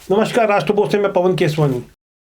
नमस्कार, राष्ट्रपोस्ट से मैं पवन केसवानी।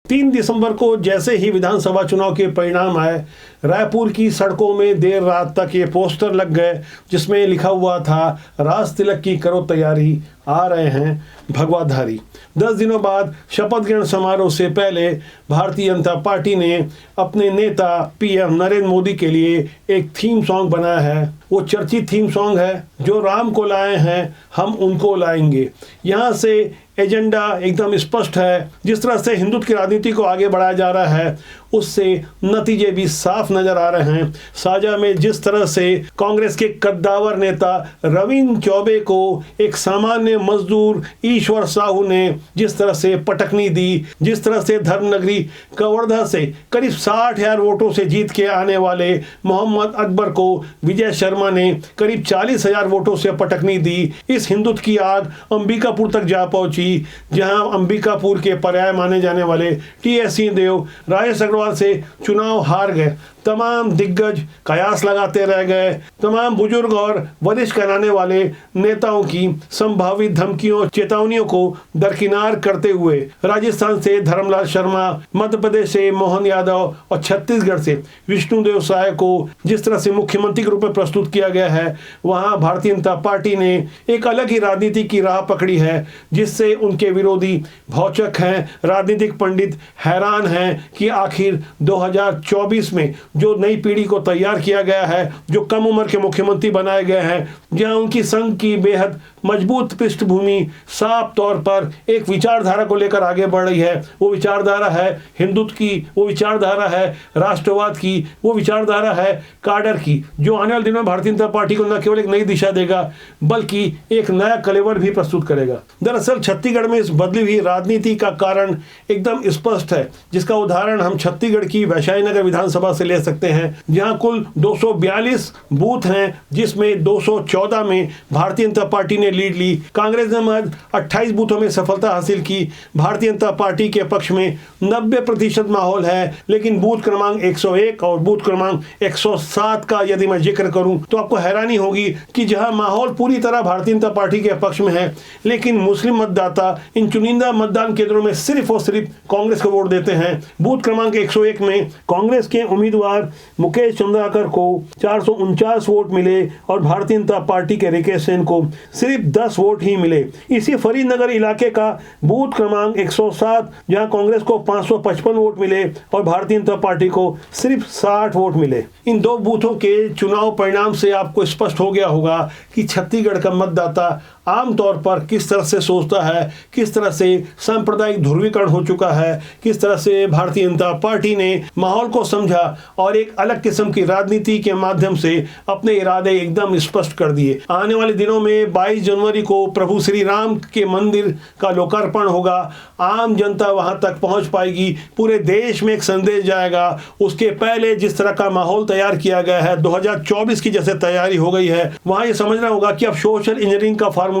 3 दिसंबर को जैसे ही विधानसभा चुनाव के परिणाम आए, रायपुर की सड़कों में देर रात तक ये पोस्टर लग गए जिसमें लिखा हुआ था, राज तिलक की करो तैयारी, आ रहे हैं भगवाधारी। 10 दिनों बाद शपथ ग्रहण समारोह से पहले भारतीय जनता पार्टी ने अपने नेता पीएम नरेंद्र मोदी के लिए एक थीम सॉन्ग बनाया है। वो चर्चित थीम सॉन्ग है, जो राम को लाए हैं हम उनको लाएंगे। यहाँ से एजेंडा एकदम स्पष्ट है। जिस तरह से हिंदुत्व की राजनीति को आगे बढ़ाया जा रहा है, उससे नतीजे भी साफ नजर आ रहे हैं। साजा में जिस तरह से कांग्रेस के कद्दावर नेता रविंद्र चौबे को एक सामान्य मजदूर ईश्वर साहू ने जिस तरह से पटकनी दी, जिस तरह से धर्मनगरी कवर्धा से करीब 60,000 वोटों से जीत के आने वाले मोहम्मद अकबर को विजय शर्मा ने करीब 40,000 वोटों से पटकनी दी, इस हिंदुत्व की आग अंबिकापुर तक जा पहुंची, जहां अंबिकापुर के पर्याय माने जाने वाले टीएस सिंहदेव राजेश अग्रवाल से चुनाव हार गए। तमाम दिग्गज कयास लगाते रह गए। तमाम बुजुर्ग और वरिष्ठ कहलाने वाले नेताओं की संभावित धमकियों चेतावनियों को दरकिनार करते हुए राजस्थान से धर्मलाल शर्मा, मध्य प्रदेश से मोहन यादव और छत्तीसगढ़ से विष्णुदेव साय को जिस तरह से मुख्यमंत्री के रूप में प्रस्तुत किया गया है, वहां भारतीय जनता पार्टी ने एक अलग ही राजनीति की राह पकड़ी है, जिससे उनके विरोधी भौचक हैं, राजनीतिक पंडित हैरान हैं कि आखिर 2024 में जो नई पीढ़ी को तैयार किया गया है, जो कम उम्र के मुख्यमंत्री बनाए गए हैं, जहां उनकी संघ की बेहद मजबूत पृष्ठभूमि साफ तौर पर एक विचारधारा को लेकर आगे बढ़ रही है। वो विचारधारा है हिंदुत्व की, वो विचारधारा है राष्ट्रवाद की, वो विचारधारा है काडर की, जो आने वाले दिनों में भारतीय जनता पार्टी को न केवल एक नई दिशा देगा बल्कि एक नया कलेवर भी प्रस्तुत करेगा। दरअसल छत्तीसगढ़ में इस बदली हुई राजनीति का कारण एकदम स्पष्ट है, जिसका उदाहरण हम छत्तीसगढ़ की वैशाली नगर विधानसभा से ले सकते हैं, जहां कुल 242 बूथ हैं, जिसमें 214 में भारतीय जनता पार्टी ने लीड ली। कांग्रेस ने महज 28 बूथों में सफलता हासिल की। भारतीय जनता पार्टी के पक्ष में 90% माहौल है, लेकिन बूथ क्रमांक 101 और बूथ क्रमांक 107 का यदि मैं जिक्र करूं तो आपको हैरानी होगी कि जहां माहौल पूरी तरह भारतीय जनता पार्टी के पक्ष में है, लेकिन मुस्लिम मतदाता इन चुनिंदा मतदान केंद्रों में सिर्फ और सिर्फ कांग्रेस को वोट देते हैं। बूथ क्रमांक 101 में कांग्रेस के उम्मीदवार मुकेश चंद्राकर को 449 वोट मिले और भारतीय जनता पार्टी के रिकेश सेन को सिर्फ 10 वोट ही मिले। इसी फरीदनगर इलाके का बूथ क्रमांक 107, जहां कांग्रेस को 555 वोट मिले और भारतीय जनता पार्टी को सिर्फ 60 वोट मिले। इन दो बूथों के चुनाव परिणाम से आपको स्पष्ट हो गया होगा कि छत्तीसगढ़ का मतदाता आमतौर पर किस तरह से सोचता है, किस तरह से सांप्रदायिक ध्रुवीकरण हो चुका है, किस तरह से भारतीय जनता पार्टी ने माहौल को समझा और एक अलग किस्म की राजनीति के माध्यम से अपने इरादे एकदम स्पष्ट कर दिए। आने वाले दिनों में 22 जनवरी को प्रभु श्री राम के मंदिर का लोकार्पण होगा। आम जनता वहां तक पहुंच पाएगी, पूरे देश में एक संदेश जाएगा। उसके पहले जिस तरह का माहौल तैयार किया गया है, 2024 की जैसे तैयारी हो गई है, वहां ये समझना होगा कि अब सोशल इंजीनियरिंग का फार्मूला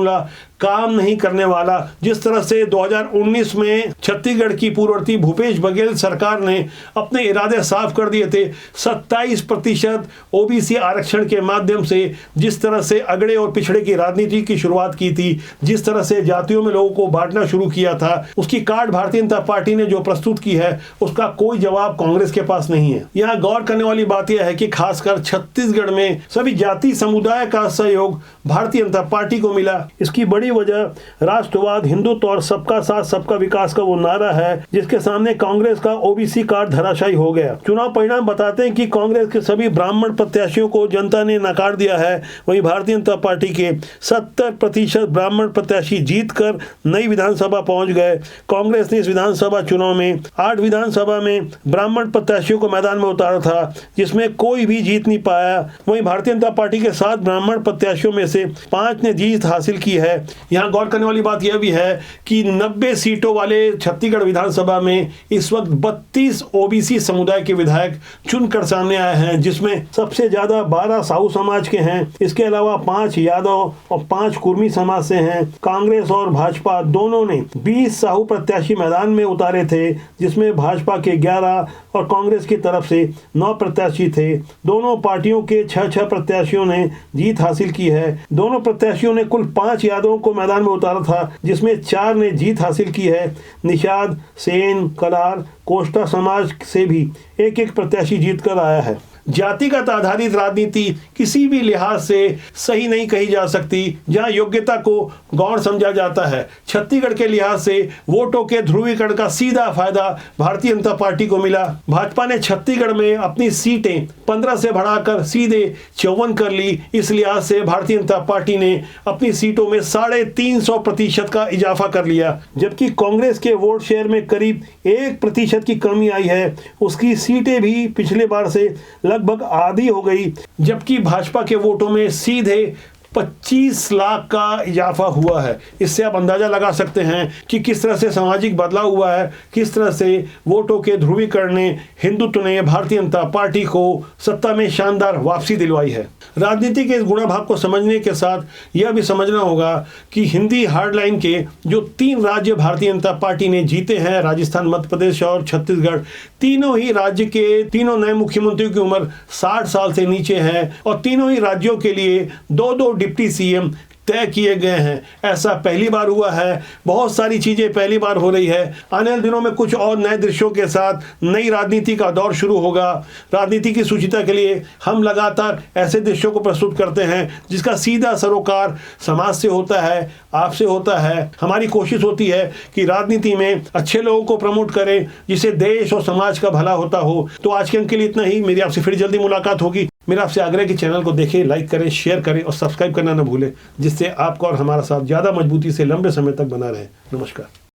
काम नहीं करने वाला। जिस तरह से 2019 में छत्तीसगढ़ की पूर्ववर्ती भूपेश बघेल सरकार ने अपने इरादे साफ कर दिए थे, 27% ओबीसी आरक्षण के माध्यम से जिस तरह से अगड़े और पिछड़े की राजनीति की शुरुआत की थी, जिस तरह से जातियों में लोगों को बांटना शुरू किया था, उसकी कार्ड भारतीय जनता पार्टी ने जो प्रस्तुत की है, उसका कोई जवाब कांग्रेस के पास नहीं है। यहाँ गौर करने वाली बात यह है कि खासकर छत्तीसगढ़ में सभी जाति समुदाय का सहयोग भारतीय जनता पार्टी को मिला। इसकी बड़ी वजह राष्ट्रवाद, हिंदुत्व और सबका साथ सबका विकास का वो नारा है, जिसके सामने कांग्रेस का ओबीसी कार्ड धराशायी हो गया। चुनाव परिणाम बताते हैं कि कांग्रेस के सभी ब्राह्मण प्रत्याशियों को जनता ने नकार दिया है। वहीं भारतीय जनता पार्टी के 70% ब्राह्मण प्रत्याशी जीतकर नई विधानसभा पहुंच गए। कांग्रेस ने इस विधानसभा चुनाव में 8 विधानसभा में ब्राह्मण प्रत्याशियों को मैदान में उतारा था, जिसमें कोई भी जीत नहीं पाया। वहीं भारतीय जनता पार्टी के 7 ब्राह्मण प्रत्याशियों में से 5 ने जीत हासिल की है। यहाँ गौर करने वाली बात यह भी है कि 90 सीटों वाले छत्तीसगढ़ विधानसभा में इस वक्त 32 ओबीसी समुदाय के विधायक चुनकर सामने आए हैं, जिसमें सबसे ज्यादा 12 साहू समाज के हैं। इसके अलावा 5 यादव और 5 कुर्मी समाज से हैं। कांग्रेस और भाजपा दोनों ने 20 साहू प्रत्याशी मैदान में उतारे थे, जिसमें भाजपा के 11 और कांग्रेस की तरफ से 9 प्रत्याशी थे। दोनों पार्टियों के 6-6 प्रत्याशियों ने जीत हासिल की है। दोनों प्रत्याशियों ने कुल 5 यादवों को को मैदान में उतारा था, जिसमें 4 ने जीत हासिल की है। निषाद, सेन, कलार, कोष्टा समाज से भी एक एक प्रत्याशी जीत कर आया है। जातिगत आधारित राजनीति किसी भी लिहाज से सही नहीं कही जा सकती, जहां योग्यता को गौण समझा जाता है। छत्तीसगढ़ के लिहाज से वोटों के ध्रुवीकरण का सीधा फायदा भारतीय जनता पार्टी को मिला। भाजपा ने छत्तीसगढ़ में अपनी सीटें 15 से बढ़ाकर सीधे 54 कर ली। इस लिहाज से भारतीय जनता पार्टी ने अपनी सीटों में 350% का इजाफा कर लिया, जबकि कांग्रेस के वोट शेयर में करीब 1% की कमी आई है। उसकी सीटें भी पिछले बार से लगभग आधी हो गई, जबकि भाजपा के वोटों में सीधे 25 लाख का इजाफा हुआ है। इससे आप अंदाजा लगा सकते हैं कि किस तरह से सामाजिक बदलाव हुआ है, किस तरह से वोटों के ध्रुवीकरण ने, हिंदुत्व ने भारतीय जनता पार्टी को सत्ता में शानदार वापसी दिलवाई है। राजनीति के इस गुणाभाग को समझने के साथ यह भी समझना होगा कि हिंदी हार्डलाइन के जो 3 राज्य भारतीय जनता पार्टी ने जीते हैं, राजस्थान, मध्य प्रदेश और छत्तीसगढ़, तीनों ही राज्य के तीनों नए मुख्यमंत्रियों की उम्र 60 साल से नीचे है और तीनों ही राज्यों के लिए 2-2 डिप्टी सीएम तय किए गए हैं। ऐसा पहली बार हुआ है। बहुत सारी चीजें पहली बार हो रही है। आने वाले दिनों में कुछ और नए दृश्यों के साथ नई राजनीति का दौर शुरू होगा। राजनीति की सुचिता के लिए हम लगातार ऐसे दृश्यों को प्रस्तुत करते हैं जिसका सीधा सरोकार समाज से होता है, आपसे होता है। हमारी कोशिश होती है कि राजनीति में अच्छे लोगों को प्रमोट करें, जिससे देश और समाज का भला होता हो। तो आज के अंक के लिए इतना ही। मेरी आपसे फिर जल्दी मुलाकात होगी। मेरा आपसे आग्रह कि चैनल को देखें, लाइक करें, शेयर करें और सब्सक्राइब करना न भूलें, जिससे आपका और हमारा साथ ज़्यादा मजबूती से लंबे समय तक बना रहे। नमस्कार।